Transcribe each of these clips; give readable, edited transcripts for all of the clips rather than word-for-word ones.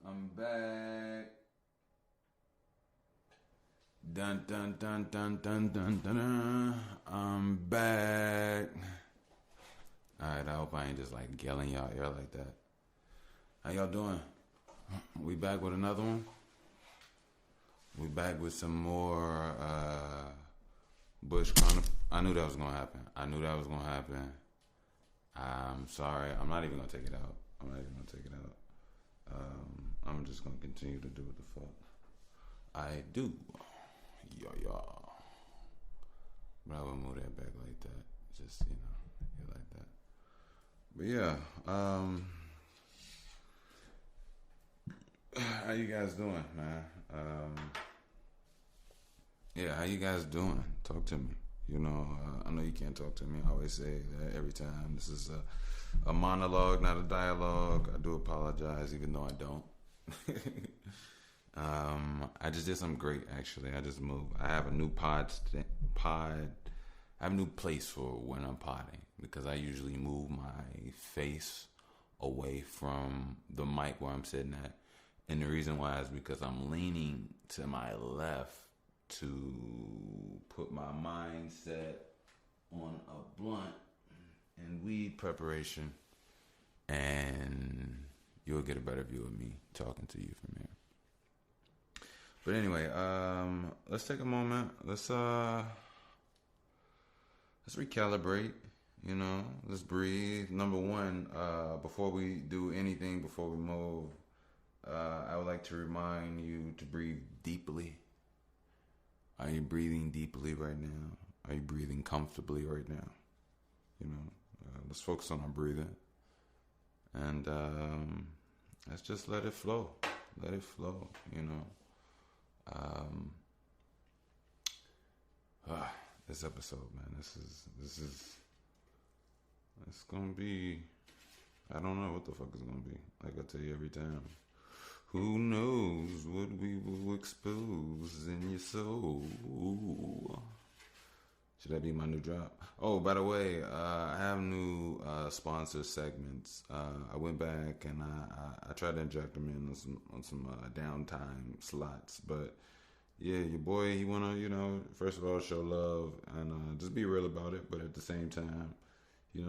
I'm back. Dun dun dun dun dun dun dun. Dun. I'm back. Alright, I hope I ain't just like yelling y'all ear like that. How y'all doing? We back with another one. We back with some more Bush Chronicle. I knew that was gonna happen. I'm sorry. I'm not even gonna take it out. I'm just gonna continue to do what the fuck I do. Yo. But I wouldn't move that back like that. Just, yeah, like that. But yeah, how you guys doing, man? Yeah, how you guys doing? Talk to me. I know you can't talk to me. I always say that every time. This is a monologue, not a dialogue. I do apologize, even though I don't. I just did something great, actually. I just moved. I have a new I have a new place for when I'm potting because I usually move my face away from the mic where I'm sitting at. And the reason why is because I'm leaning to my left to put my mindset on a blunt and weed preparation, and you'll get a better view of me talking to you from here. But anyway, let's take a moment. Let's recalibrate. Let's breathe. Number one, before we do anything, before we move, I would like to remind you to breathe deeply. Are you breathing deeply right now? Are you breathing comfortably right now? Let's focus on our breathing. And let's just let it flow. Let it flow, This episode, man, it's gonna be, I don't know what the fuck it's gonna be. Like I tell you every time. Who knows what we will expose in your soul? Should that be my new drop? Oh, by the way, I have new sponsor segments. I went back and I tried to inject them in on some downtime slots. But yeah, your boy, he wanna, first of all, show love and just be real about it. But at the same time,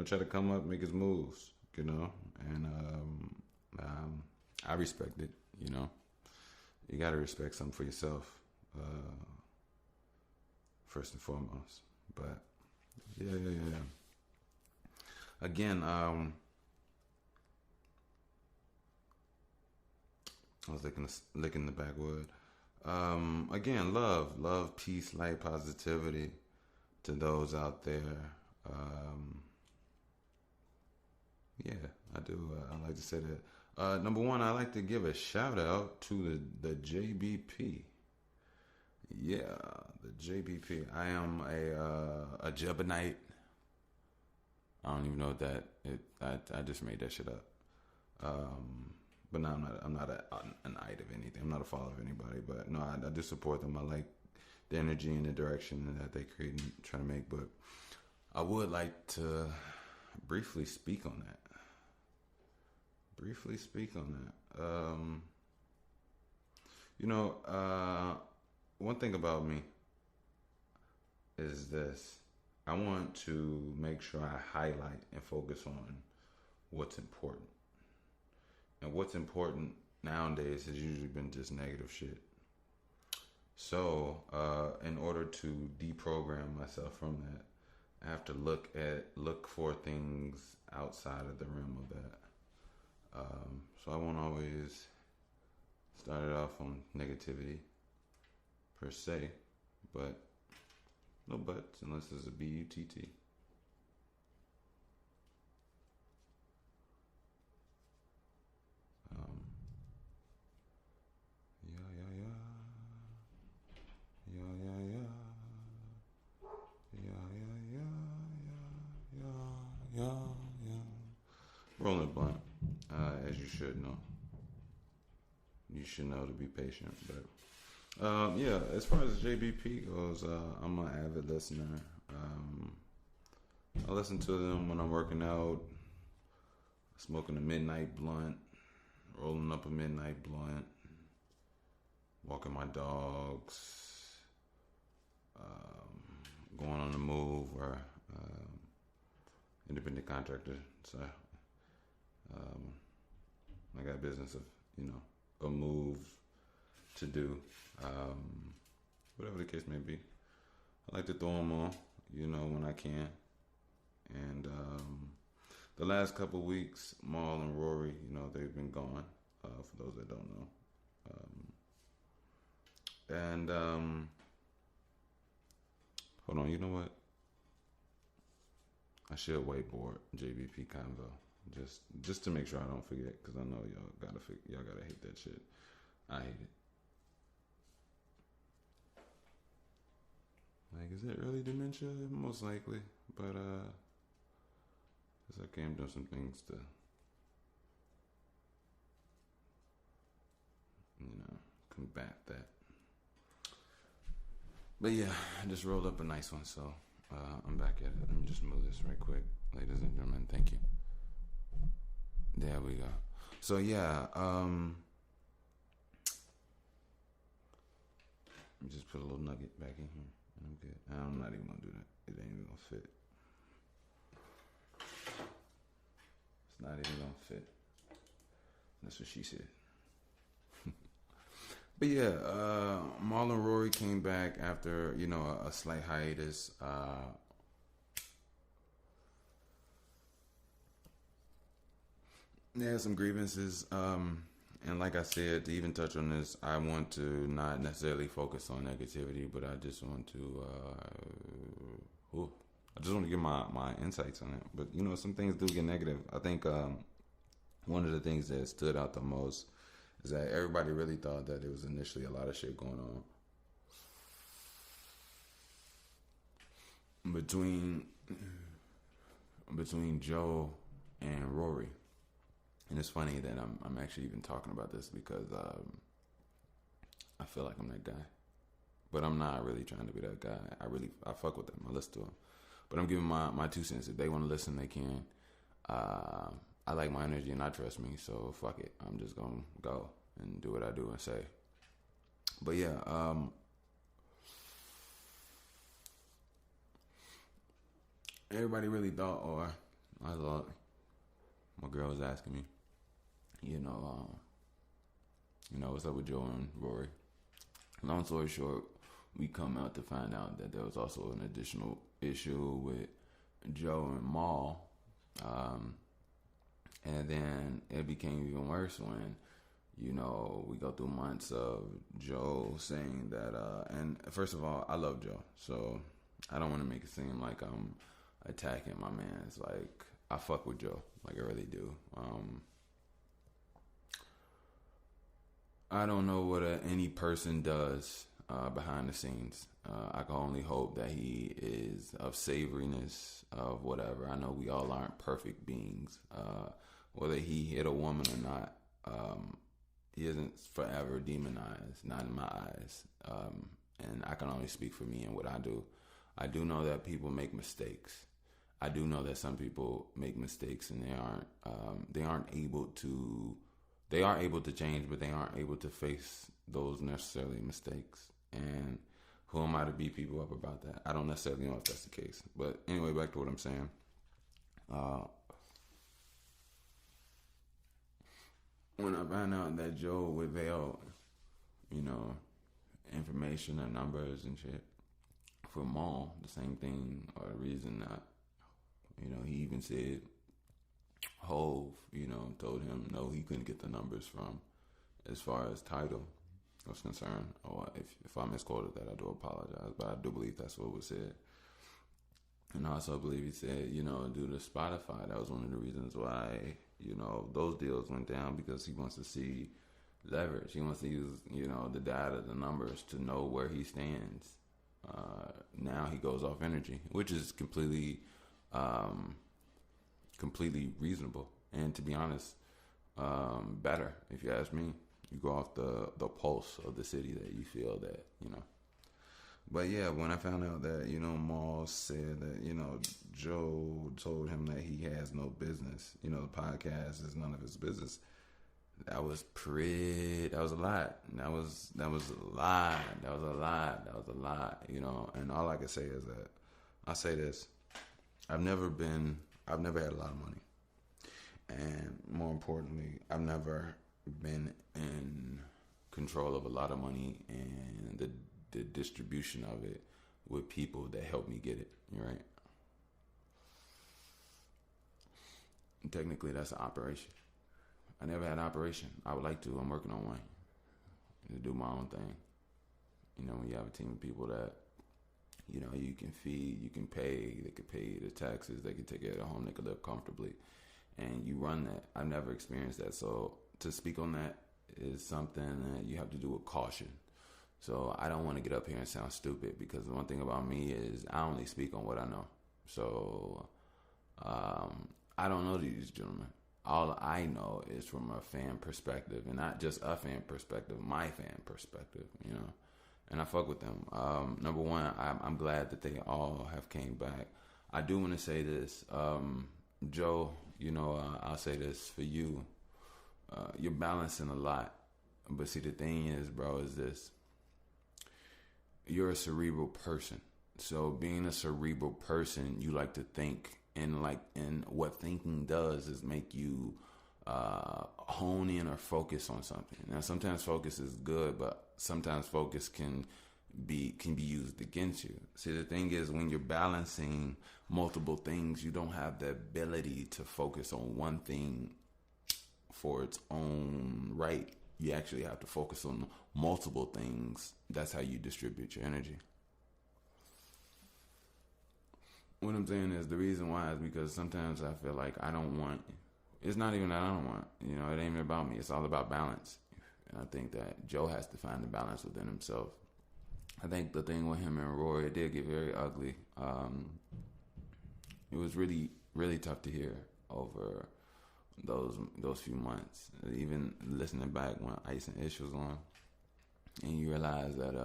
try to come up, make his moves, and I respect it. You gotta respect something for yourself, first and foremost. But yeah. Again, I was licking the backwood. Again, love, peace, light, positivity to those out there. Yeah, I do. I like to say that. Number one, I like to give a shout out to the JBP. Yeah, the JBP. I am a Jebonite. I don't even know what that. I just made that shit up. But no, I'm not an ite of anything. I'm not a follower of anybody. But no, I do support them. I like the energy and the direction that they create and try to make. But I would like to briefly speak on that. One thing about me is this. I want to make sure I highlight and focus on what's important. And what's important nowadays has usually been just negative shit. So, in order to deprogram myself from that, I have to look for things outside of the realm of that. So I won't always start it off on negativity per se, but no buts unless it's a BUTT. Rolling blunt, as you should know. You should know to be patient, but yeah. As far as JBP goes, I'm an avid listener. I listen to them when I'm working out, smoking a midnight blunt, rolling up up a midnight blunt, walking my dogs, going on the move, or independent contractor. So I got business of, a move to do, whatever the case may be. I like to throw them on, when I can. And the last couple weeks, Maul and Rory, they've been gone, for those that don't know. Hold on, you know what? I should whiteboard JBP Convo just to make sure I don't forget, because I know y'all gotta hate that shit. I hate it. Like, is it really dementia? Most likely, but it's okay. I'm doing some things to, combat that. But yeah, I just rolled up a nice one, so I'm back at it. Let me just move this right quick, ladies and gentlemen. Thank you. There we go. So yeah, let me just put a little nugget back in here, and I'm good. I'm not even gonna do that. It ain't even gonna fit. It's not even gonna fit. That's what she said. But yeah, Marlon Rory came back after, a slight hiatus. They had some grievances. And like I said, to even touch on this, I want to not necessarily focus on negativity, but I just want to, give my insights on it. But, some things do get negative. I think one of the things that stood out the most is that everybody really thought that there was initially a lot of shit going on between Joe and Rory. And it's funny that I'm actually even talking about this because I feel like I'm that guy, but I'm not really trying to be that guy. I fuck with them. I listen to them, but I'm giving my 2 cents. If they want to listen, they can. I like my energy and I trust me, so fuck it. I'm just gonna go and do what I do and say. But yeah, everybody really thought, or I thought, my girl was asking me, what's up with Joe and Rory? Long story short, we come out to find out that there was also an additional issue with Joe and Maul. And then it became even worse when, we go through months of Joe saying that, and first of all, I love Joe, so I don't want to make it seem like I'm attacking my man. It's like, I fuck with Joe, like I really do. I don't know what any person does behind the scenes. I can only hope that he is of savoriness, of whatever. I know we all aren't perfect beings. Whether he hit a woman or not, he isn't forever demonized, not in my eyes. And I can only speak for me and what I do. I do know that people make mistakes. I do know that some people make mistakes and they are able to change, but they aren't able to face those necessarily mistakes. And who am I to beat people up about that? I don't necessarily know if that's the case. But anyway, back to what I'm saying. When I found out that Joe withheld, information and numbers and shit for Maul, the same thing or the reason that, he even said Hove, told him no, he couldn't get the numbers from as far as title was concerned. Or if I misquoted that, I do apologize, but I do believe that's what was said. And I also believe he said, due to Spotify, that was one of the reasons why, those deals went down, because he wants to see leverage. He wants to use, the data, the numbers to know where he stands. Now he goes off energy, which is completely reasonable. And to be honest, better, if you ask me. You go off the pulse of the city that you feel that, But yeah, when I found out that, Maul said that, Joe told him that he has no business, the podcast is none of his business, That was pretty. That was a lot. That was a lot. That was a lot. That was a lot. You know, and all I can say is that I say this. I've never been. I've never had a lot of money, and more importantly, I've never been in control of a lot of money and the distribution of it with people that help me get it. Right. And technically, that's an operation. I never had an operation. I would like to. I'm working on one to do my own thing. You know, when you have a team of people that, you know, you can feed, you can pay, they can pay the taxes, they can take care of their home, they can live comfortably, and you run that. I've never experienced that. So to speak on that is something that you have to do with caution. So I don't want to get up here and sound stupid because the one thing about me is I only speak on what I know. So I don't know these gentlemen. All I know is from a fan perspective, and not just a fan perspective, my fan perspective, you know. And I fuck with them. Number one, I'm glad that they all have came back. I do want to say this, Joe. You know, I'll say this for you. You're balancing a lot, but see, the thing is, bro, is this: you're a cerebral person. So being a cerebral person, you like to think, and what thinking does is make you hone in or focus on something. Now, sometimes focus is good, but sometimes focus can be used against you. See, the thing is, when you're balancing multiple things, you don't have the ability to focus on one thing for its own right. You actually have to focus on multiple things. That's how you distribute your energy. What I'm saying is the reason why is because sometimes I feel like I don't want. It's not even that I don't want. You know, it ain't even about me. It's all about balance. And I think that Joe has to find the balance within himself. I think the thing with him and Roy, it did get very ugly. It was really, really tough to hear over those few months. Even listening back when Ice and Ish was on, and you realize that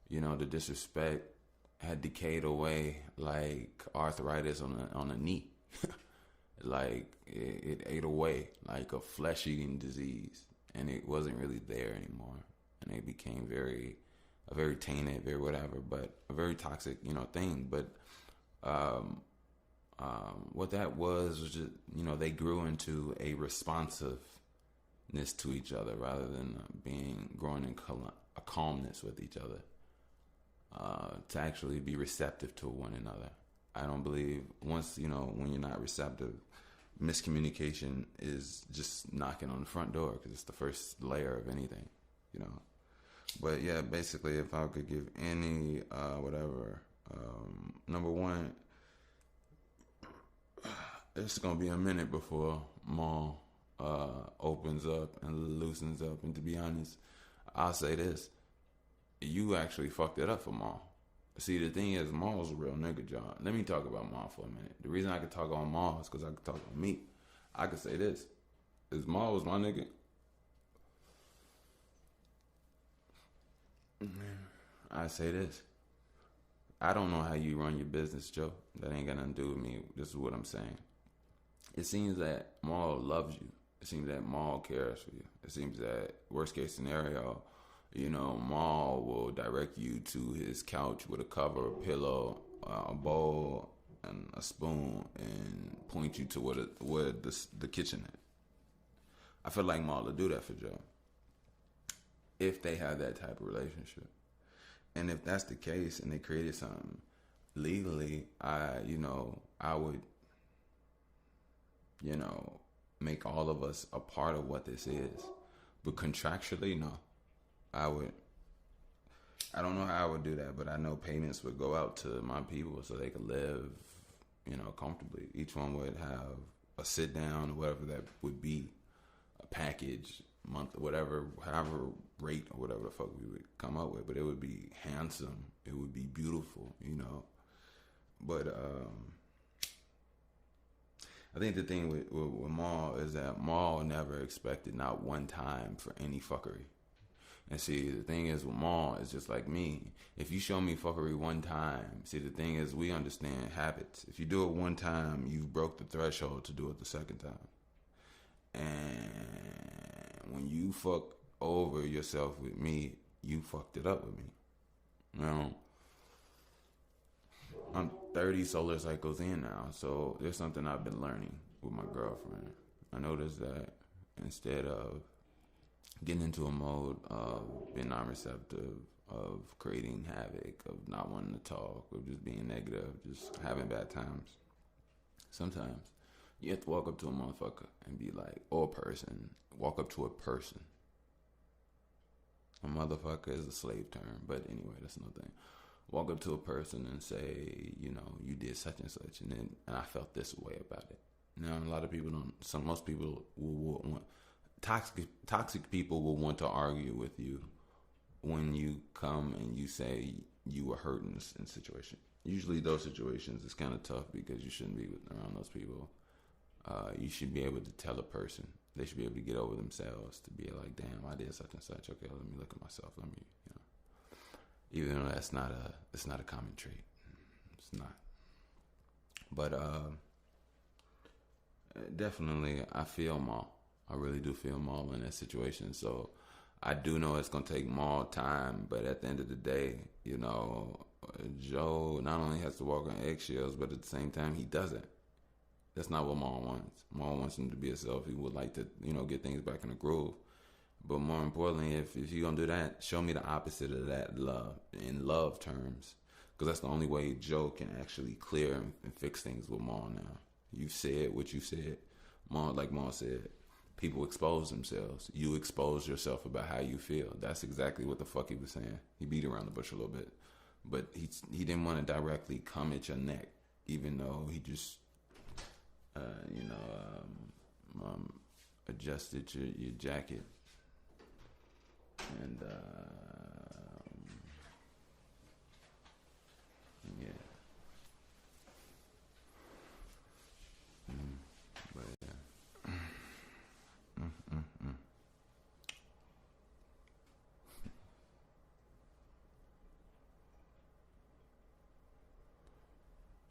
you know, the disrespect had decayed away like arthritis on a knee. Like it ate away like a flesh eating disease, and it wasn't really there anymore, and it became a very tainted, very whatever, but a very toxic, you know, thing. But what that was just, you know, they grew into a responsiveness to each other rather than growing in a calmness with each other. To actually be receptive to one another. I don't believe once, you know, when you're not receptive, miscommunication is just knocking on the front door because it's the first layer of anything, you know. But yeah, basically, if I could give any whatever, number one, it's gonna be a minute before Maul opens up and loosens up. And to be honest, I'll say this: you actually fucked it up for Maul. See, the thing is, Maul's a real nigga, John. Let me talk about Maul for a minute. The reason I can talk on Maul is because I can talk on me. I can say this: is Maul was my nigga. I say this: I don't know how you run your business, Joe. That ain't got nothing to do with me. This is what I'm saying. It seems that Maul loves you. It seems that Maul cares for you. It seems that worst case scenario, you know, Maul will direct you to his couch with a cover, a pillow, a bowl, and a spoon, and point you to where the kitchen is. I feel like Maul will do that for Joe if they have that type of relationship. And if that's the case, and they created something legally, I would, you know, make all of us a part of what this is. But contractually, no. I don't know how I would do that, but I know payments would go out to my people so they could live, you know, comfortably. Each one would have a sit down or whatever that would be, a package, month, whatever, however rate or whatever the fuck we would come up with. But it would be handsome. It would be beautiful, you know. But I think the thing with Maul is that Maul never expected not one time for any fuckery. And see, the thing is with Maul, it's just like me. If you show me fuckery one time, see, the thing is we understand habits. If you do it one time, you broke the threshold to do it the second time. And when you fuck over yourself with me, you fucked it up with me. Now, I'm 30 solar cycles in now, so there's something I've been learning with my girlfriend. I noticed that instead of getting into a mode of being non-receptive, of creating havoc, of not wanting to talk, of just being negative, just having bad times, sometimes you have to walk up to a motherfucker and be like, or a person, walk up to a person. A motherfucker is a slave term, but anyway, that's no thing. Walk up to a person and say, you know, you did such and such, and I felt this way about it. Now, a lot of people don't. Most people will want toxic people will want to argue with you when you come and you say you were hurt in a situation. Usually, those situations it's kind of tough because you shouldn't be around those people. You should be able to tell a person. They should be able to get over themselves to be like, damn, I did such and such. Okay, let me look at myself. Let me, even though it's not a common trait. It's not. But definitely, I feel Maul. I really do feel Maul in that situation. So I do know it's gonna take Maul time, but at the end of the day, Joe not only has to walk on eggshells, but at the same time, he doesn't. That's not what Maul wants. Maul wants him to be himself. He would like to, get things back in the groove. But more importantly, if you're going to do that, show me the opposite of that love, in love terms. Because that's the only way Joe can actually clear and fix things with Maul now. You said what you said. Like Maul said, people expose themselves. You expose yourself about how you feel. That's exactly what the fuck he was saying. He beat around the bush a little bit. But he didn't want to directly come at your neck, even though he just, adjusted your jacket. And yeah, but yeah.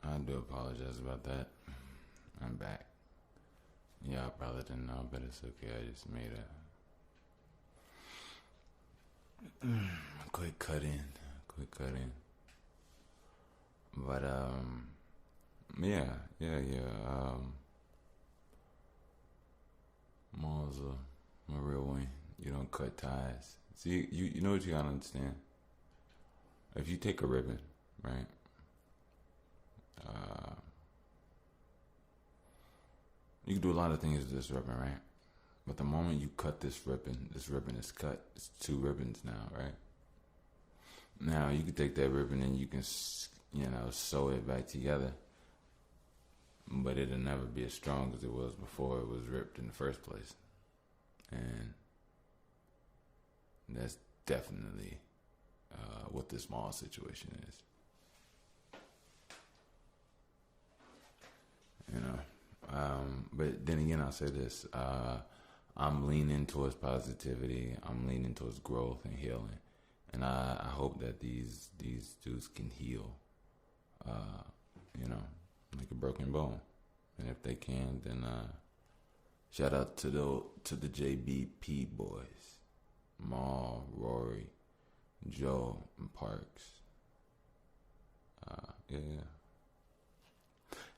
I do apologize about that. I'm back. Yeah, I probably didn't know, but it's okay. I just made a quick cut in. But yeah. Maul's a real one. You don't cut ties. See, you know what you gotta understand. If you take a ribbon, right? You can do a lot of things with this ribbon, right? But the moment you cut this ribbon is cut. It's two ribbons now, right? Now you can take that ribbon and you can, sew it back together. But it'll never be as strong as it was before it was ripped in the first place. And that's definitely what this Maul situation is. But then again, I'll say this. I'm leaning towards positivity. I'm leaning towards growth and healing. And I hope that these dudes can heal, like a broken bone. And if they can, then shout out to the JBP boys. Maul, Rory, Joe, and Parks. Yeah.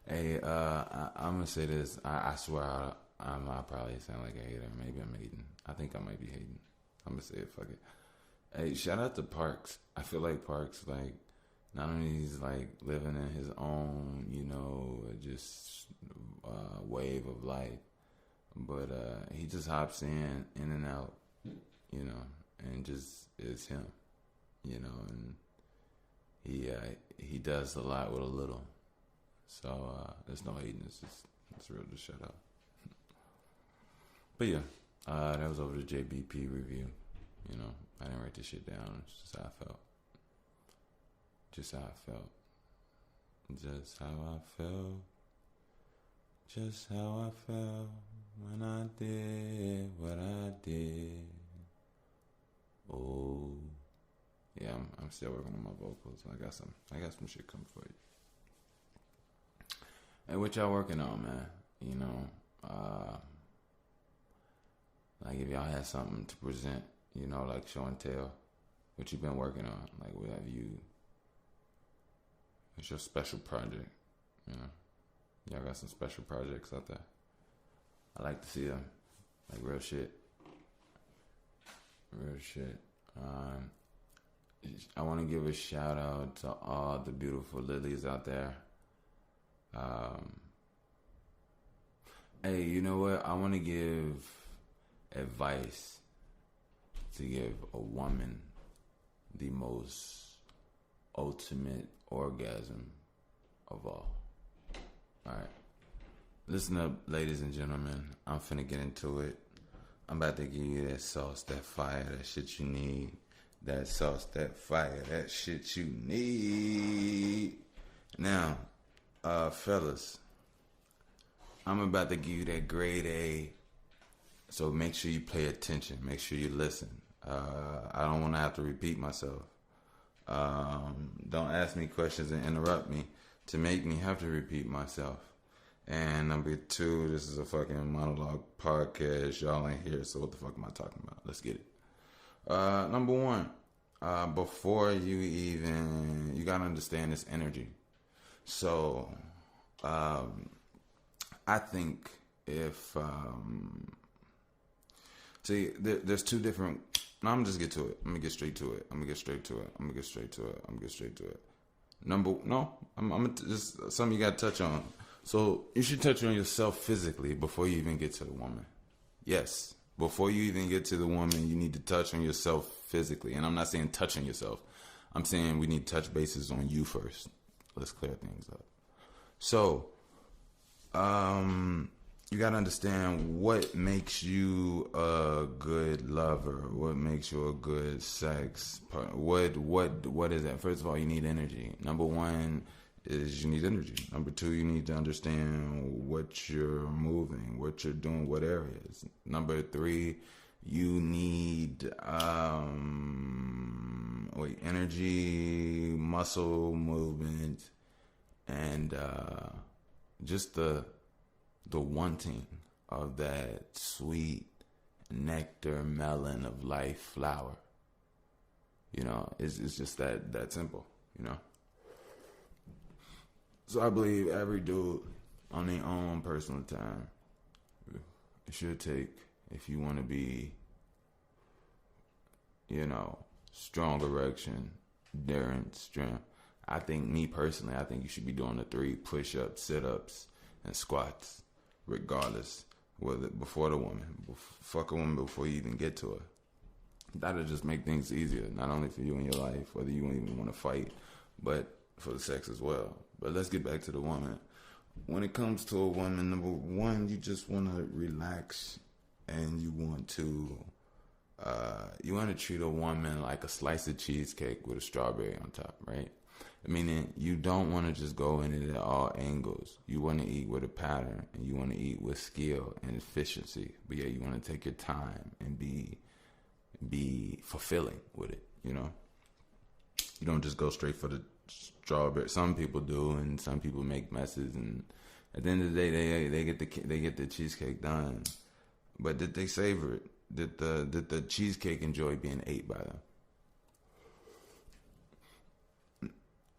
Hey, I'm gonna say this. I swear I probably sound like a hater. Maybe I'm hating. I think I might be hating. I'm gonna say it. Fuck it. Hey, shout out to Parks. I feel like Parks, like, not only he's like living in his own, just wave of life, but he just hops in and out, and just is him, and he does a lot with a little. So there's no hating. It's real. Just shut up. But yeah, that was over the JBP review. I didn't write this shit down. It's just how I felt. Just how I felt. Just how I felt. Just how I felt when I did what I did. Oh, yeah. I'm still working on my vocals. I got some shit coming for you. Hey, what y'all working on, man? Like if y'all had something to present, like show and tell, what you been working on, like what have you? It's your special project, you know. Y'all got some special projects out there. I like to see them, like real shit, real shit. I want to give a shout out to all the beautiful lilies out there. Hey, you know what? I want to give advice to give a woman the most ultimate orgasm of all. Alright. Listen up, ladies and gentlemen. I'm finna get into it. I'm about to give you that sauce, that fire, that shit you need. That sauce, that fire, that shit you need. Now, fellas, I'm about to give you that grade A. So make sure you pay attention. Make sure you listen. I don't want to have to repeat myself. Don't ask me questions and interrupt me to make me have to repeat myself. And number two, this is a fucking monologue podcast. Y'all ain't here, so what the fuck am I talking about? Let's get it. Number one, before you gotta understand this energy. So, I think if, there's two different, no, I'm just get to it. I'm gonna get straight to it. I'm just, something you gotta touch on. So, you should touch on yourself physically before you even get to the woman. Yes. Before you even get to the woman, you need to touch on yourself physically. And I'm not saying touch on yourself. I'm saying we need to touch bases on you first. Let's clear things up. So, you got to understand what makes you a good lover. What makes you a good sex partner. What is that? First of all, you need energy. Number one is you need energy. Number two, you need to understand what you're moving, what you're doing, what areas. Number three, you need energy, muscle movement, and just the wanting of that sweet nectar melon of life flower. It's just that simple, So I believe every dude on their own personal time, it should take, if you want to be, strong erection, endurance, strength. I think you should be doing the 3 push-ups, sit-ups, and squats, regardless, whether before the woman. Fuck a woman before you even get to her. That'll just make things easier, not only for you in your life, whether you don't even want to fight, but for the sex as well. But let's get back to the woman. When it comes to a woman, number one, you just want to relax, and you want to treat a woman like a slice of cheesecake with a strawberry on top, right? Meaning you don't want to just go in it at all angles. You want to eat with a pattern, and you want to eat with skill and efficiency. But yeah, you want to take your time and be fulfilling with it. You don't just go straight for the strawberry. Some people do, and some people make messes. And at the end of the day, they get the cheesecake done. But did they savor it? Did the cheesecake enjoy being ate by them?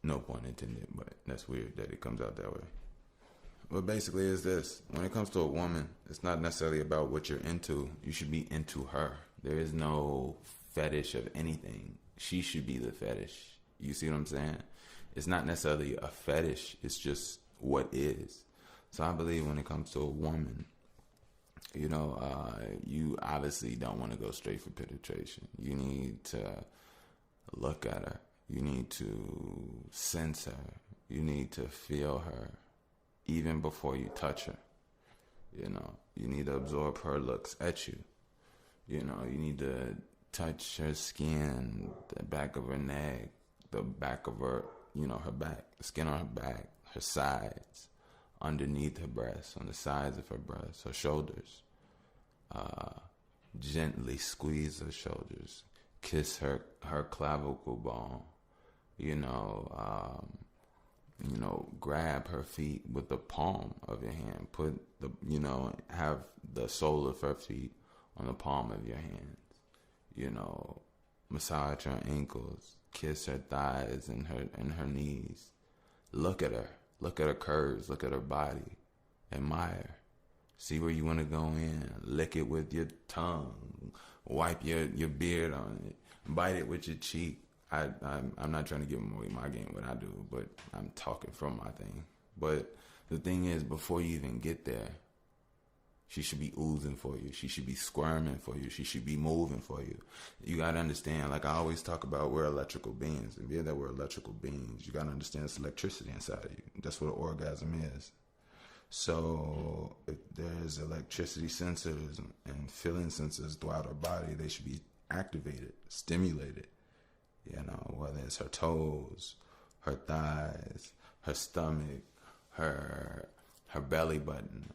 No pun intended, but that's weird that it comes out that way. But basically, it's this: when it comes to a woman, it's not necessarily about what you're into. You should be into her. There is no fetish of anything. She should be the fetish. You see what I'm saying? It's not necessarily a fetish. It's just what is. So I believe when it comes to a woman, you obviously don't want to go straight for penetration. You need to look at her. You need to sense her. You need to feel her even before you touch her. You need to absorb her looks at you. You need to touch her skin, the back of her neck, the back of her, her back, the skin on her back, her sides, underneath her breasts, on the sides of her breasts, her shoulders. Gently squeeze her shoulders, kiss her clavicle bone, grab her feet with the palm of your hand, have the sole of her feet on the palm of your hands. You know, massage her ankles, kiss her thighs and her knees. Look at her. Look at her curves. Look at her body. Admire. See where you want to go in. Lick it with your tongue. Wipe your beard on it. Bite it with your cheek. I'm not trying to give away my game, what I do, but I'm talking from my thing. But the thing is, before you even get there, she should be oozing for you. She should be squirming for you. She should be moving for you. You got to understand, like I always talk about, we're electrical beings. And being that we're electrical beings, you got to understand it's electricity inside of you. That's what an orgasm is. So if there's electricity sensors and feeling sensors throughout her body, they should be activated, stimulated. You know, whether it's her toes, her thighs, her stomach, her belly button,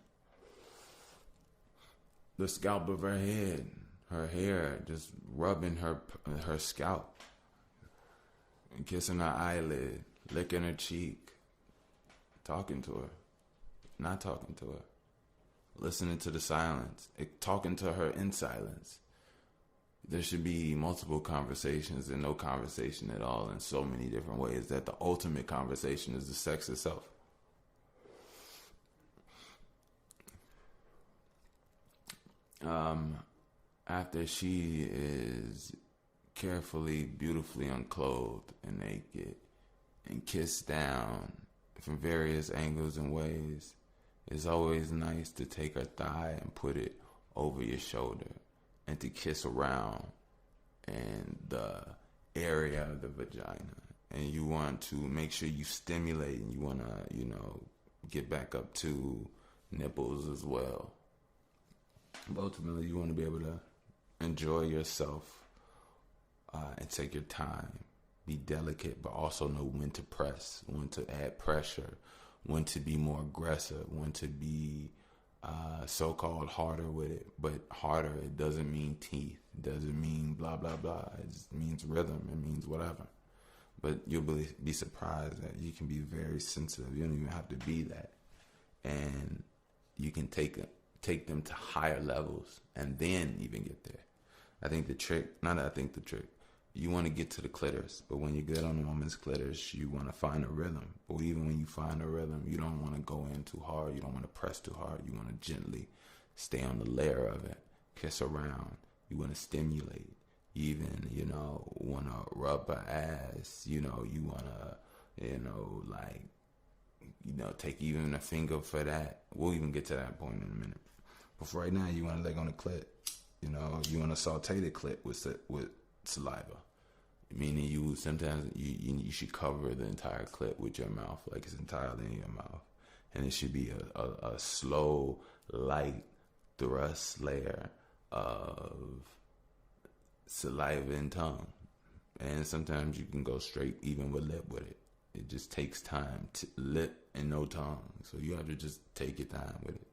the scalp of her head, her hair, just rubbing her scalp, and kissing her eyelid, licking her cheek, talking to her, not talking to her, listening to the silence, talking to her in silence. There should be multiple conversations and no conversation at all in so many different ways that the ultimate conversation is the sex itself. After she is carefully, beautifully unclothed and naked and kissed down from various angles and ways, it's always nice to take her thigh and put it over your shoulder and to kiss around in the area of the vagina. And you want to make sure you stimulate, and you want to, you know, get back up to nipples as well. But ultimately, you want to be able to enjoy yourself and take your time. Be delicate, but also know when to press, when to add pressure, when to be more aggressive, when to be so-called harder with it. But harder, it doesn't mean teeth. It doesn't mean blah, blah, blah. It just means rhythm. It means whatever. But you'll be surprised that you can be very sensitive. You don't even have to be that. And you can take them to higher levels and then even get there. You want to get to the clitoris, but when you get on a woman's clitoris, you want to find a rhythm. But even when you find a rhythm, you don't want to go in too hard. You don't want to press too hard. You want to gently stay on the layer of it, kiss around. You want to stimulate. You even, you know, want to rub her ass. You know, you want to, you know, like, you know, take even a finger for that. We'll even get to that point in a minute. But for right now, you want to leg on the clit. You know, you want to saute the clit with saliva. Meaning you should cover the entire clit with your mouth, like it's entirely in your mouth. And it should be a slow, light thrust layer of saliva and tongue. And sometimes you can go straight even with lip with it. It just takes time. Lip and no tongue. So you have to just take your time with it.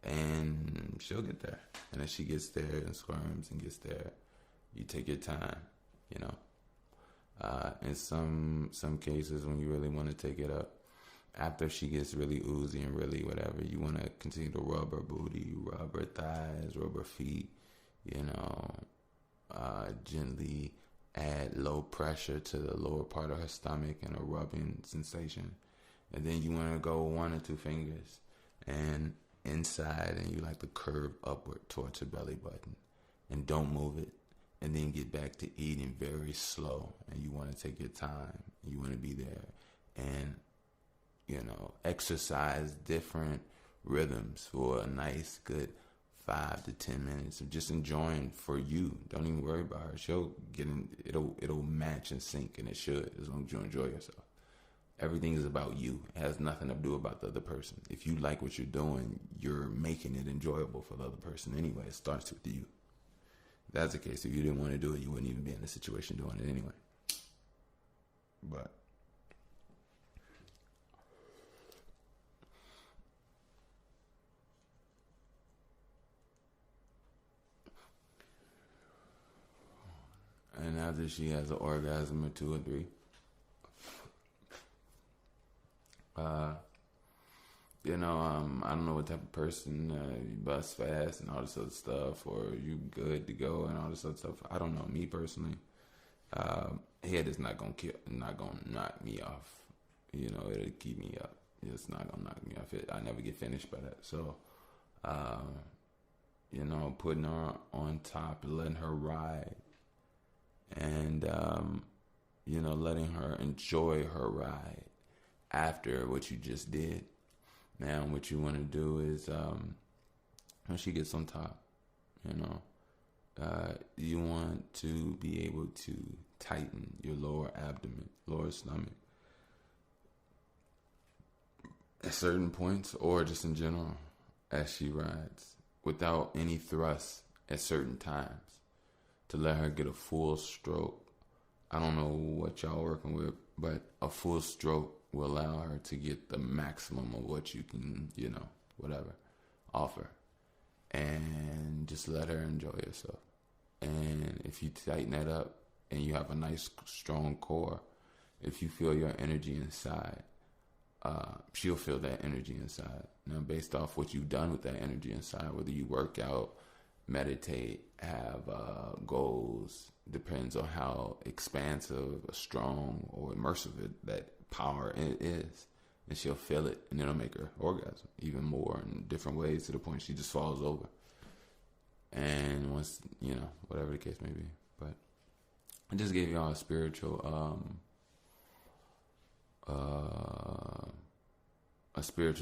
And she'll get there. And as she gets there and squirms and gets there, you take your time, you know. In some cases, when you really want to take it up, after she gets really oozy and really whatever, you want to continue to rub her booty, rub her thighs, rub her feet, you know, gently add low pressure to the lower part of her stomach and a rubbing sensation. And then you want to go 1 or 2 fingers and inside, and you like to curve upward towards her belly button. And don't move it. And then get back to eating very slow. And you want to take your time. You want to be there. And, you know, exercise different rhythms for a nice, good 5 to 10 minutes of just enjoying for you. Don't even worry about her. She'll get in, it'll match and sync, and it should, as long as you enjoy yourself. Everything is about you. It has nothing to do about the other person. If you like what you're doing, you're making it enjoyable for the other person anyway. It starts with you. If that's the case, if you didn't want to do it, you wouldn't even be in the situation doing it anyway. But and after she has an orgasm or 2 or 3, I don't know what type of person you bust fast and all this other stuff, or you good to go and all this other stuff. I don't know. Me personally, head is not gonna knock me off. It'll keep me up. It's not gonna knock me off. I never get finished by that. So, putting her on top and letting her ride, and letting her enjoy her ride after what you just did. Now, what you want to do is, when she gets on top, you want to be able to tighten your lower abdomen, lower stomach at certain points, or just in general as she rides, without any thrust at certain times, to let her get a full stroke. I don't know what y'all working with, but a full stroke will allow her to get the maximum of what you can, whatever, offer. And just let her enjoy herself. And if you tighten that up and you have a nice, strong core, if you feel your energy inside, she'll feel that energy inside. Now, based off what you've done with that energy inside, whether you work out, meditate, have goals, depends on how expansive, strong, or immersive that power is. And she'll feel it, and it'll make her orgasm even more in different ways, to the point she just falls over. And once, whatever the case may be. But I just gave y'all a spiritual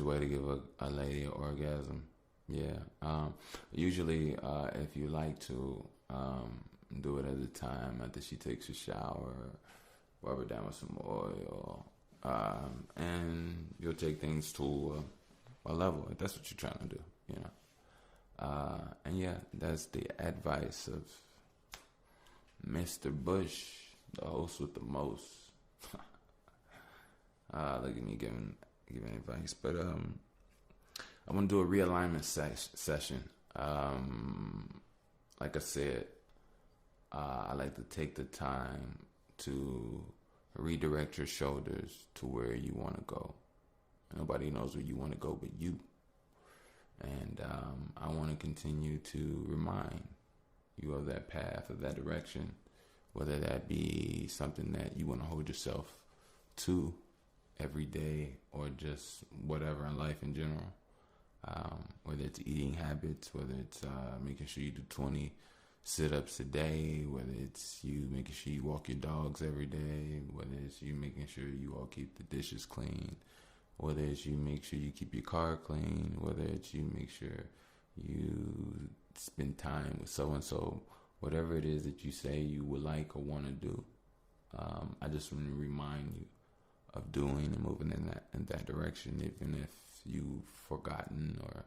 way to give a lady an orgasm. Yeah. Usually, if you like to do it at a time after she takes a shower, rub her down with some oil, and you'll take things to a level if that's what you're trying to do. And yeah, that's the advice of Mr. Bush, the host with the most. Look at me giving advice, but I'm gonna do a realignment session. Like I said, I like to take the time to redirect your shoulders to where you want to go. Nobody knows where you want to go but you. And I want to continue to remind you of that path, of that direction, whether that be something that you want to hold yourself to every day, or just whatever in life in general. Whether it's eating habits, whether it's making sure you do 20 sit-ups a day, whether it's you making sure you walk your dogs every day, whether it's you making sure you all keep the dishes clean, whether it's you make sure you keep your car clean, whether it's you make sure you spend time with so-and-so, whatever it is that you say you would like or want to do, I just want to remind you of doing and moving in that direction, even if you've forgotten or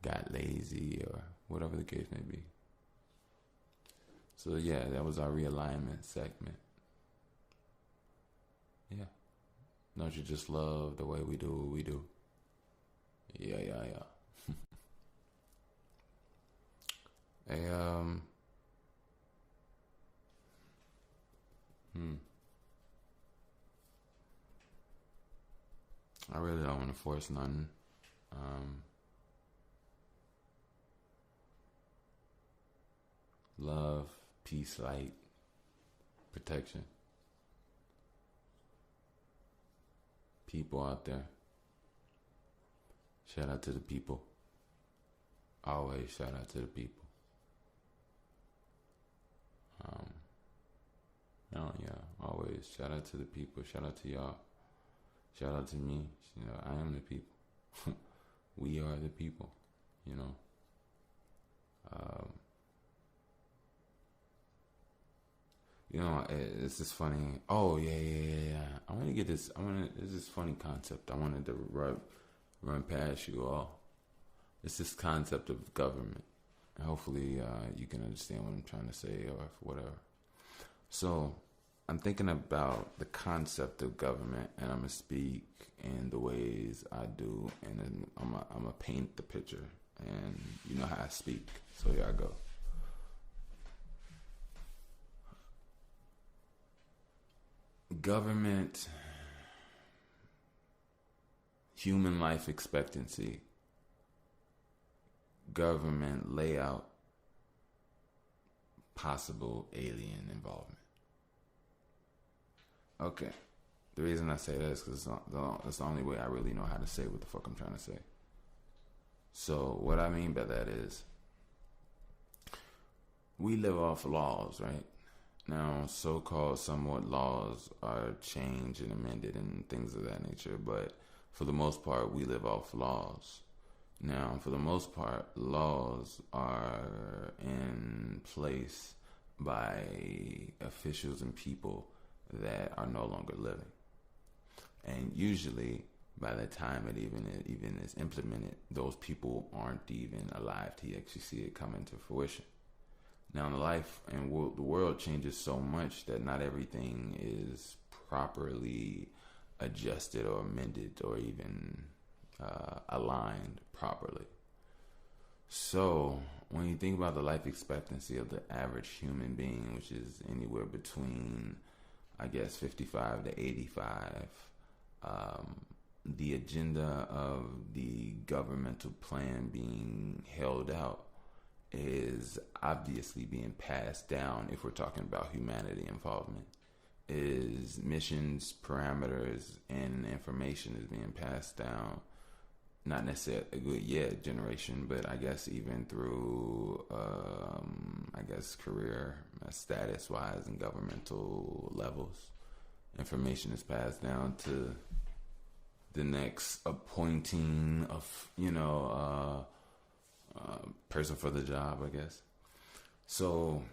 got lazy or whatever the case may be. So yeah, that was our realignment segment. Yeah. Don't you just love the way we do what we do? Yeah. Hey, I really don't want to force nothing. Love, peace, light, protection. People out there. Shout out to the people. Always shout out to the people. Always shout out to the people. Shout out to y'all. Shout out to me. I am the people. We are the people. It's just funny. Oh yeah. I want to get this. It's this funny concept I wanted to run past you all. It's this concept of government. Hopefully, you can understand what I'm trying to say, or whatever. So, I'm thinking about the concept of government, and I'm gonna speak in the ways I do, and then I'm gonna paint the picture, and you know how I speak. So here I go. Government human life expectancy, government layout, possible alien involvement. Okay. The reason I say that is because that's the only way I really know how to say what the fuck I'm trying to say. So what I mean by that is, we live off laws, right? Now, so-called somewhat laws are changed and amended and things of that nature, but for the most part, we live off laws. Now, for the most part, laws are in place by officials and people that are no longer living. And usually, by the time it even is implemented, those people aren't even alive to actually see it come into fruition. Now, in life and the world changes so much that not everything is properly adjusted or amended or even aligned properly. So, when you think about the life expectancy of the average human being, which is anywhere between, I guess, 55 to 85, the agenda of the governmental plan being held out is obviously being passed down. If we're talking about humanity involvement, is missions, parameters, and information is being passed down, not necessarily a good generation, but I guess even through career status wise and governmental levels, information is passed down to the next appointing of person for the job, I guess. So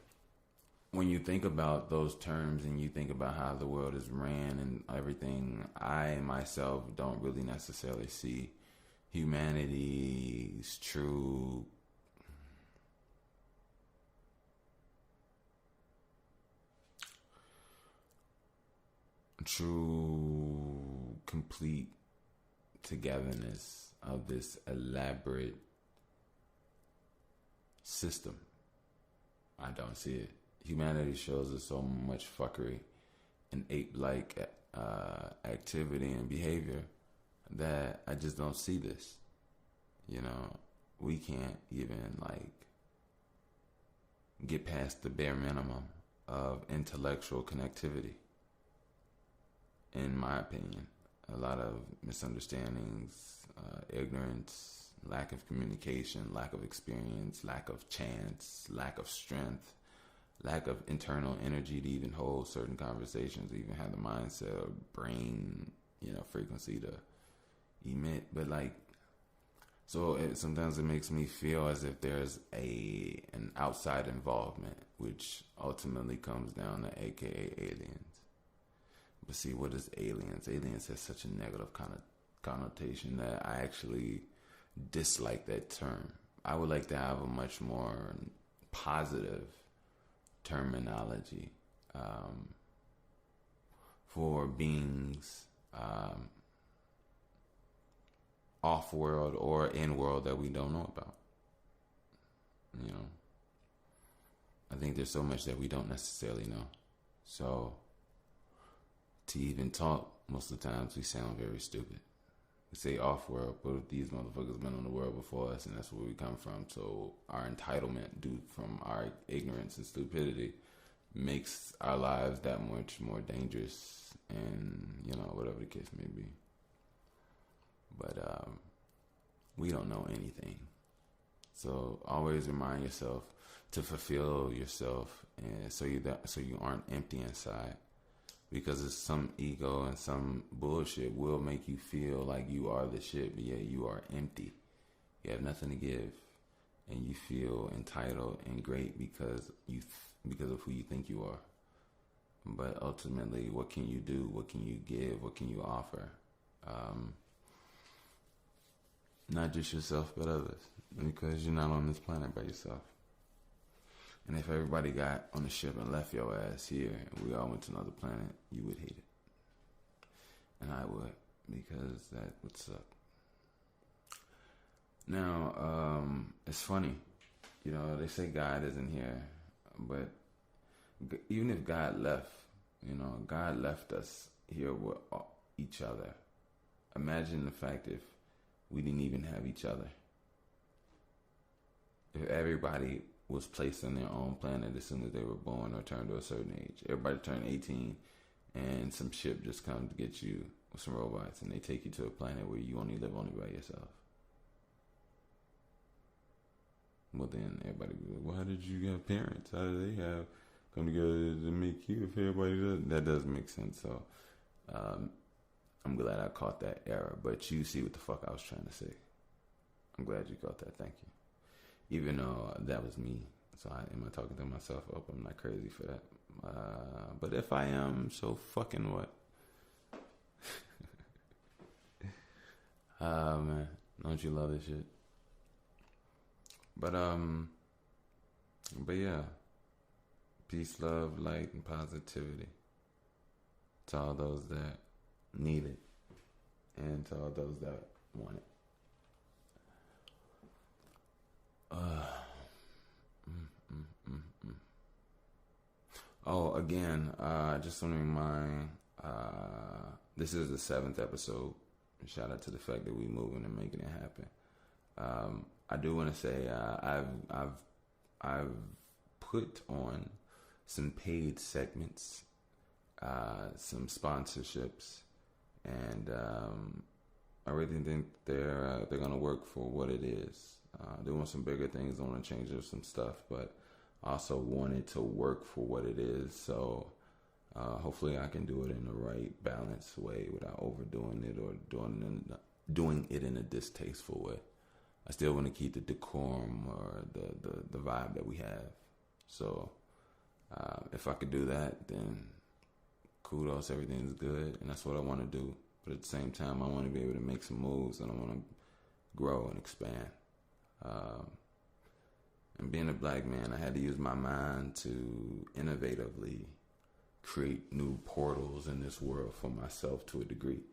when you think about those terms and you think about how the world is ran and everything, I myself don't really necessarily see humanity's true complete togetherness of this elaborate system. I don't see it. Humanity shows us so much fuckery and ape-like activity and behavior that I just don't see this. We can't even get past the bare minimum of intellectual connectivity. In my opinion, a lot of misunderstandings, ignorance, lack of communication, lack of experience, lack of chance, lack of strength, lack of internal energy to even hold certain conversations, even have the mindset or brain, frequency to emit. But sometimes it makes me feel as if there's an outside involvement, which ultimately comes down to AKA aliens. But see, what is aliens? Aliens has such a negative connotation that I actually dislike that term. I would like to have a much more positive terminology for beings off-world or in-world that we don't know about. I think there's so much that we don't necessarily know. So to even talk, most of the times we sound very stupid. We say off-world, but if these motherfuckers been on the world before us, and that's where we come from. So our entitlement, due from our ignorance and stupidity, makes our lives that much more dangerous, and whatever the case may be. But we don't know anything. So always remind yourself to fulfill yourself, and so you aren't empty inside. Because it's some ego and some bullshit will make you feel like you are the shit, but yet you are empty. You have nothing to give, and you feel entitled and great because of who you think you are. But ultimately, what can you do? What can you give? What can you offer? Not just yourself, but others, because you're not on this planet by yourself. And if everybody got on the ship and left your ass here and we all went to another planet, you would hate it. And I would, because that would suck. Now, it's funny. They say God isn't here, but even if God left, God left us here with each other. imagine the fact if we didn't even have each other. If everybody was placed on their own planet as soon as they were born or turned to a certain age. Everybody turned 18 and some ship just comes to get you with some robots and they take you to a planet where you only live by yourself. Well, then everybody would be like, well, how did you have parents? How did they have come together to make you if everybody doesn't? That doesn't make sense. So I'm glad I caught that error. But you see what the fuck I was trying to say. I'm glad you caught that. Thank you. Even though that was me. So am I talking to myself up? I'm not crazy for that. But if I am, so fucking what? Man, don't you love this shit? But yeah. Peace, love, light, and positivity to all those that need it and to all those that want it. Oh, again, just want to remind, this is the 7th episode. Shout out to the fact that we moving and making it happen. I do want to say I've put on some paid segments, some sponsorships, and I really think they're gonna work for what it is. Doing some bigger things, I want to change up some stuff, but I also want it to work for what it is. So hopefully I can do it in the right balanced way without overdoing it or doing it in a distasteful way. I still want to keep the decorum or the vibe that we have. So if I could do that, then kudos, everything's good, and that's what I want to do. But at the same time, I want to be able to make some moves, and I want to grow and expand. And being a black man, I had to use my mind to innovatively create new portals in this world for myself to a degree.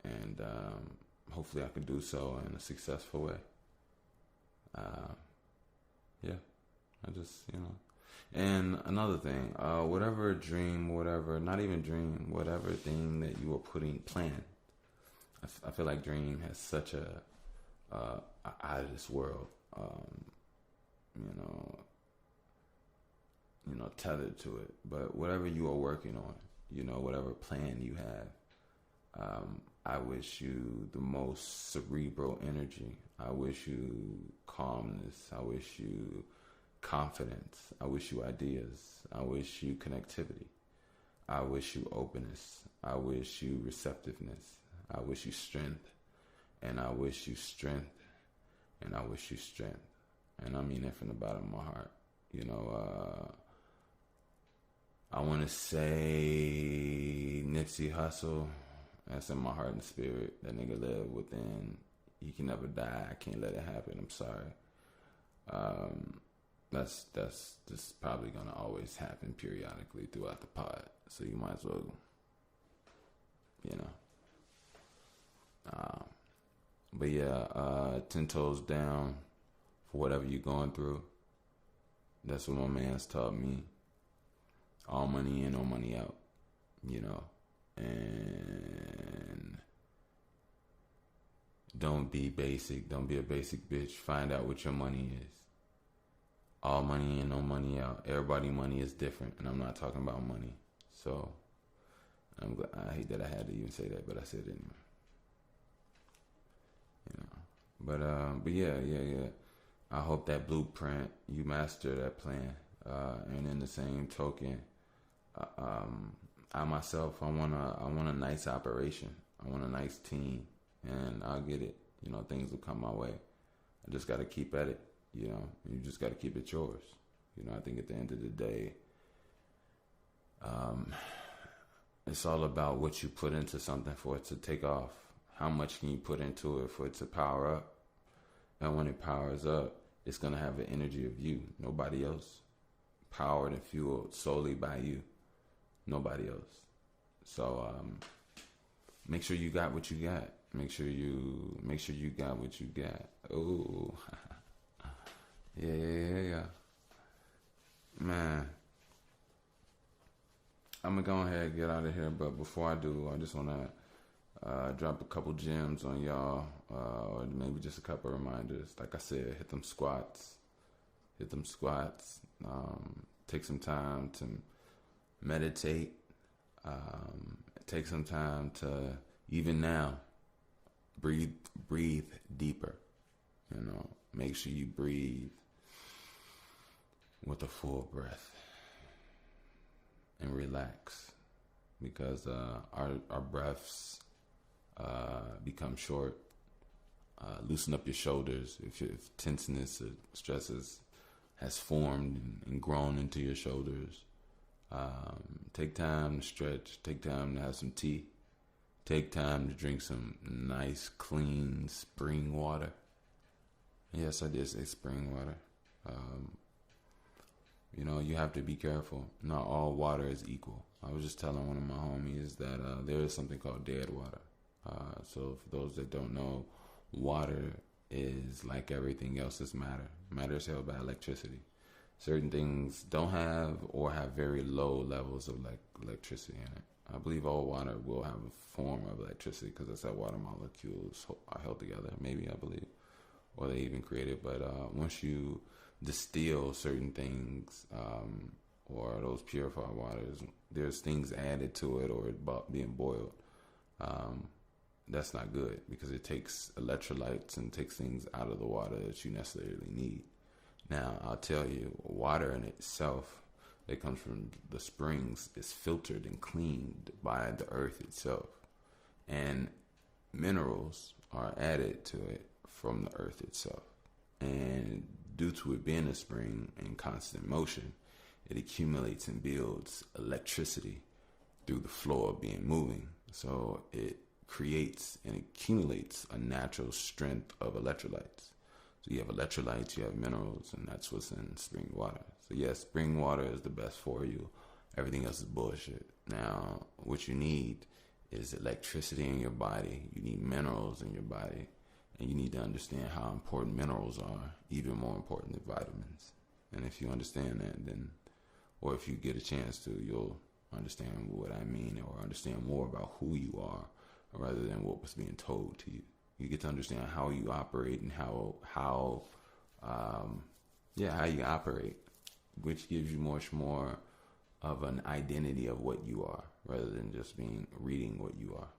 And hopefully I can do so in a successful way. Yeah, I just, And another thing, whatever dream, not even dream, whatever thing that you are plan. I feel like dream has such a out of this world, tethered to it. But whatever you are working on, whatever plan you have, I wish you the most cerebral energy. I wish you calmness. I wish you confidence. I wish you ideas. I wish you connectivity. I wish you openness. I wish you receptiveness. I wish you strength. And I wish you strength. And I wish you strength. And I mean it from the bottom of my heart. I want to say Nipsey Hussle. That's in my heart and spirit. That nigga live within. He can never die. I can't let it happen. I'm sorry. That's just probably gonna always happen periodically throughout the pod. So you might as well, But yeah, 10 toes down for whatever you're going through. That's what my man's taught me. All money in, no money out. And don't be basic. Don't be a basic bitch. Find out what your money is. All money in, no money out. Everybody money is different, and I'm not talking about money. So I hate that I had to even say that, but I said it anyway. But yeah. I hope that blueprint, you master that plan. And in the same token, I myself, I want a nice operation. I want a nice team, and I'll get it. Things will come my way. I just got to keep at it. You just got to keep it yours. I think at the end of the day, it's all about what you put into something for it to take off. How much can you put into it for it to power up? And when it powers up, it's going to have the energy of you, nobody else. Powered and fueled solely by you, nobody else. So make sure you got what you got. Make sure you got what you got. Oh, yeah. Man, I'm gonna go ahead and get out of here. But before I do, I just wanna Drop a couple gems on y'all, or maybe just a couple reminders. Like I said, hit them squats. Hit them squats. Take some time to meditate. Take some time to, even now, breathe deeper. Make sure you breathe with a full breath and relax, because our breaths become short. Loosen up your shoulders if tenseness or stresses has formed and grown into your shoulders. Take time to stretch. Take time to have some tea. Take time to drink some nice, clean spring water. Yes, I did say spring water. You have to be careful. Not all water is equal. I was just telling one of my homies that there is something called dead water. So for those that don't know, water is like everything else is matter. Matter is held by electricity. Certain things don't have or have very low levels of electricity in it. I believe all water will have a form of electricity because that's how water molecules are held together. Maybe, I believe. Or they even created. But once you distill certain things, or those purified waters, there's things added to it or being boiled. That's not good because it takes electrolytes and takes things out of the water that you necessarily need. Now, I'll tell you, water in itself that comes from the springs is filtered and cleaned by the earth itself. And minerals are added to it from the earth itself. And due to it being a spring in constant motion, it accumulates and builds electricity through the flow of being moving. So it creates and accumulates a natural strength of electrolytes. So you have electrolytes, you have minerals, and that's what's in spring water. So yes, spring water is the best for you. Everything else is bullshit. Now, what you need is electricity in your body. You need minerals in your body. And you need to understand how important minerals are, even more important than vitamins. And if you understand that, then, or if you get a chance to, you'll understand what I mean or understand more about who you are rather than what was being told to you. You get to understand how you operate and how you operate, which gives you much more of an identity of what you are rather than just reading what you are.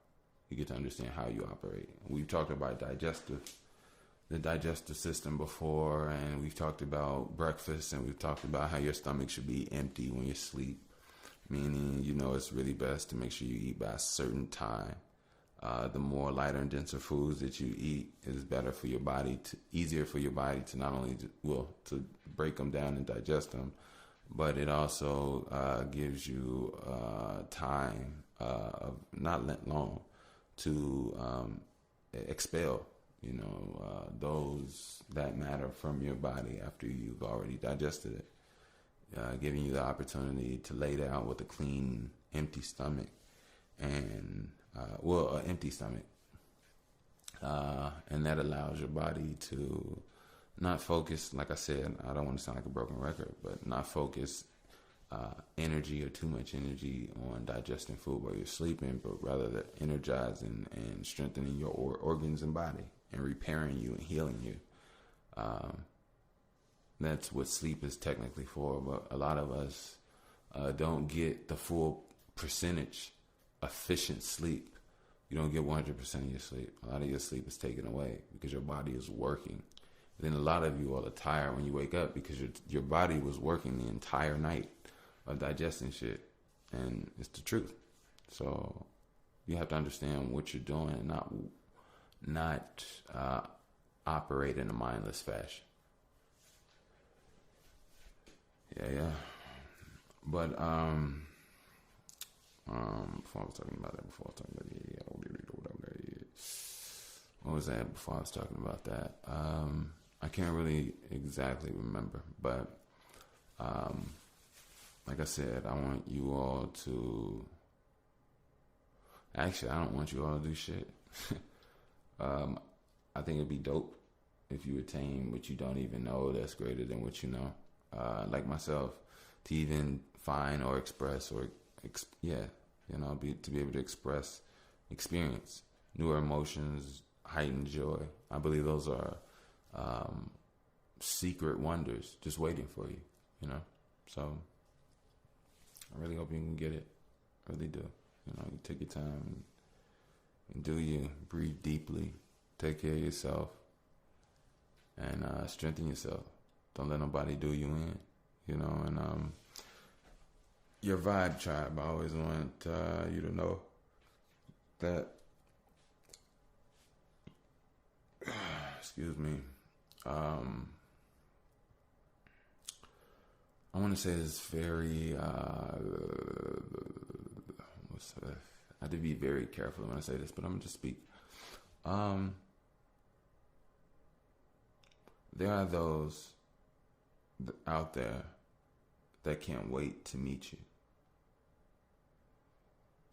You get to understand how you operate. We've talked about the digestive system before, and we've talked about breakfast, and we've talked about how your stomach should be empty when you sleep, meaning, it's really best to make sure you eat by a certain time. The more lighter and denser foods that you eat is better for your body, easier for your body to not only, to break them down and digest them, but it also gives you time of not long to expel, those that matter from your body after you've already digested it, giving you the opportunity to lay down with a clean, empty stomach, and an empty stomach, and that allows your body to not focus. Like I said, I don't want to sound like a broken record, but not focus energy or too much energy on digesting food while you're sleeping, but rather that energizing and strengthening your organs and body and repairing you and healing you. That's what sleep is technically for, but a lot of us don't get the full percentage efficient sleep. You don't get 100% of your sleep. A lot of your sleep is taken away because your body is working. Then a lot of you all are tired when you wake up because your body was working the entire night of digesting shit, and it's the truth. So you have to understand what you're doing and not operate in a mindless fashion. Yeah. But before I was talking about that, what was that before I was talking about that? I can't really exactly remember, but like I said, I want you all to, actually, I don't want you all to do shit. I think it'd be dope if you attain what you don't even know that's greater than what you know. Like myself, to even find or express or, to be able to express experience newer emotions, heightened joy. I believe those are um, secret wonders just waiting for you, you know? So I really hope you can get it. I really do. You know, you take your time and do you. Breathe deeply. Take care of yourself. And strengthen yourself. Don't let nobody do you in, you know? And your vibe tribe, I always want you to know that, excuse me, I want to say this very, I have to be very careful when I say this, but I'm going to just speak. There are those out there that can't wait to meet you.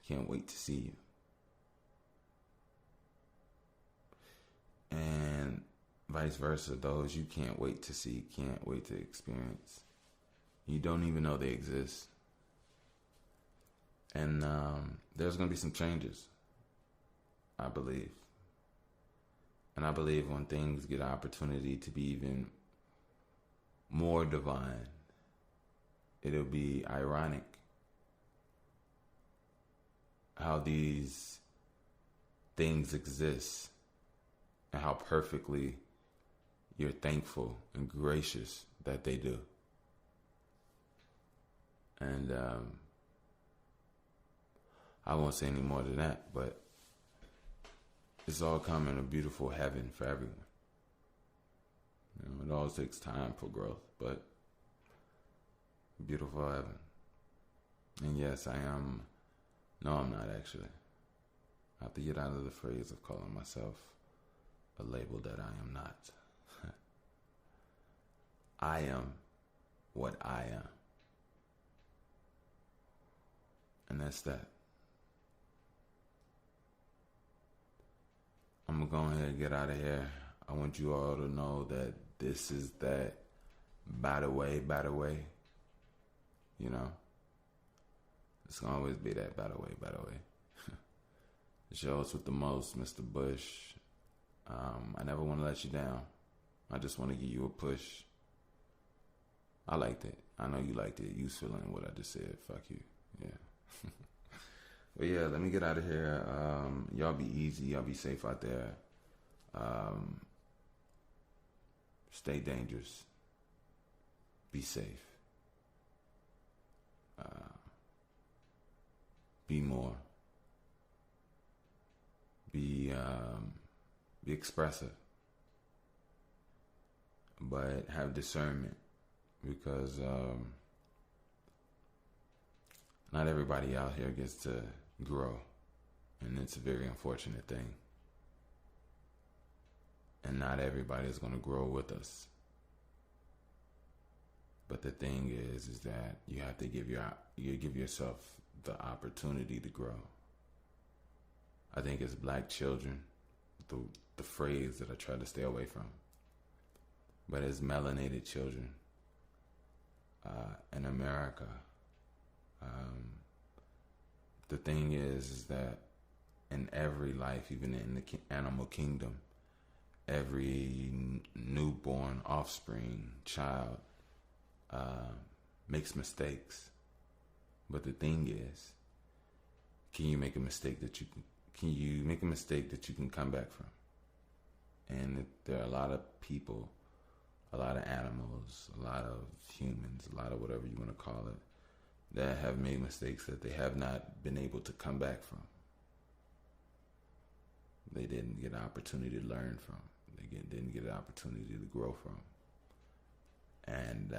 Can't wait to see you. And vice versa, those you can't wait to see, can't wait to experience. You don't even know they exist. And there's going to be some changes, I believe. And I believe when things get an opportunity to be even more divine, it'll be ironic how these things exist and how perfectly you're thankful and gracious that they do. And I won't say any more than that, but it's all coming a beautiful heaven for everyone. You know, it always takes time for growth, but beautiful heaven. And yes, I am. No, I'm not actually. I have to get out of the phrase of calling myself a label that I am not. I am what I am. And that's that. I'm going to go ahead and get out of here. I want you all to know that this is that by the way. You know? It's going to always be that by the way. The show's with the most, Mr. Bush. I never want to let you down. I just want to give you a push. I liked it. I know you liked it. You was feeling what I just said. Fuck you. Yeah. But yeah, let me get out of here. Y'all be easy. Y'all be safe out there. Stay dangerous. Be safe. Be more. Be expressive. But have discernment, because not everybody out here gets to grow, and it's a very unfortunate thing. And not everybody is going to grow with us. But the thing is that you have to give yourself the opportunity to grow. I think as black children, the phrase that I try to stay away from. But as melanated children in America, the thing is that in every life, even in the animal kingdom, every newborn offspring child makes mistakes. But the thing is, can you make a mistake that you can come back from? And there are a lot of people, a lot of animals, a lot of humans, a lot of whatever you want to call it, that have made mistakes that they have not been able to come back from. They didn't get an opportunity to learn from. They didn't get an opportunity to grow from. And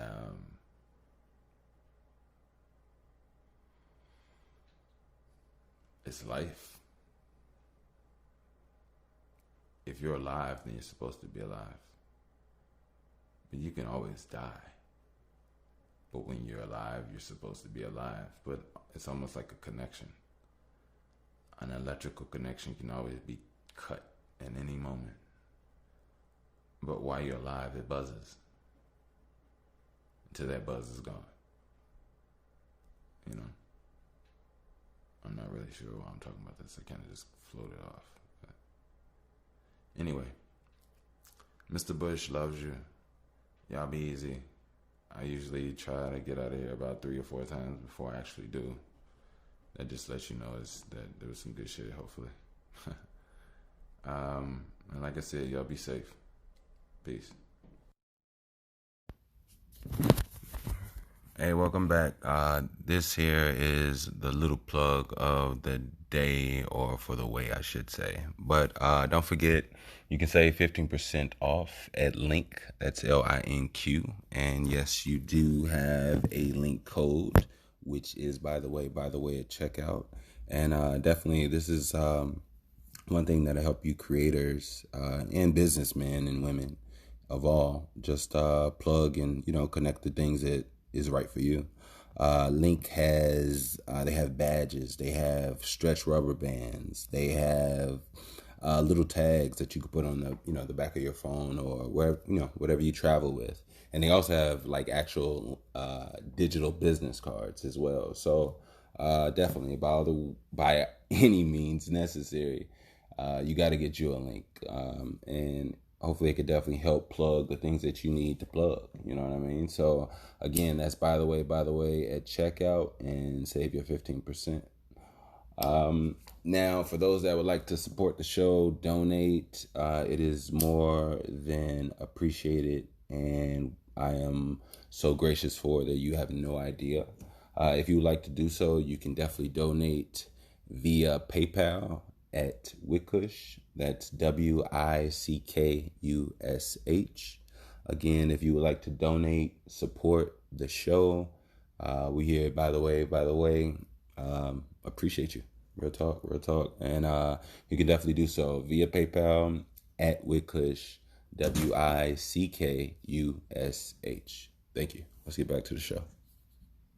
it's life. If you're alive, then you're supposed to be alive. But you can always die. But when you're alive, you're supposed to be alive. But it's almost like a connection. An electrical connection can always be cut at any moment. But while you're alive, it buzzes. Until that buzz is gone. You know? I'm not really sure why I'm talking about this. I kind of just floated off. But Anyway, Mr. Bush loves you. Y'all be easy. I usually try to get out of here about 3 or 4 times before I actually do. That just lets you know is that there was some good shit, hopefully. And like I said, y'all be safe. Peace. Hey, welcome back. This here is the little plug of the day, or for the way, I should say. But don't forget, you can save 15% off at Link. That's LINQ. And yes, you do have a link code, which is by the way, at checkout. And definitely, this is one thing that'll help you creators and businessmen and women of all just plug and connect the things that is right for you. Link has they have badges, they have stretch rubber bands, they have little tags that you can put on the back of your phone or where whatever you travel with, and they also have like actual digital business cards as well. So definitely by any means necessary, you got to get you a link, and hopefully it could definitely help plug the things that you need to plug. You know what I mean? So again, that's by the way at checkout, and save your 15%. Now, for those that would like to support the show, donate. It is more than appreciated, and I am so gracious for that. You have no idea. If you would like to do so, you can definitely donate via PayPal at Wickush. That's WICKUSH. Again, if you would like to donate, support the show, we here, by the way, appreciate you. Real talk. And you can definitely do so via PayPal at Wickush, WICKUSH. Thank you. Let's get back to the show.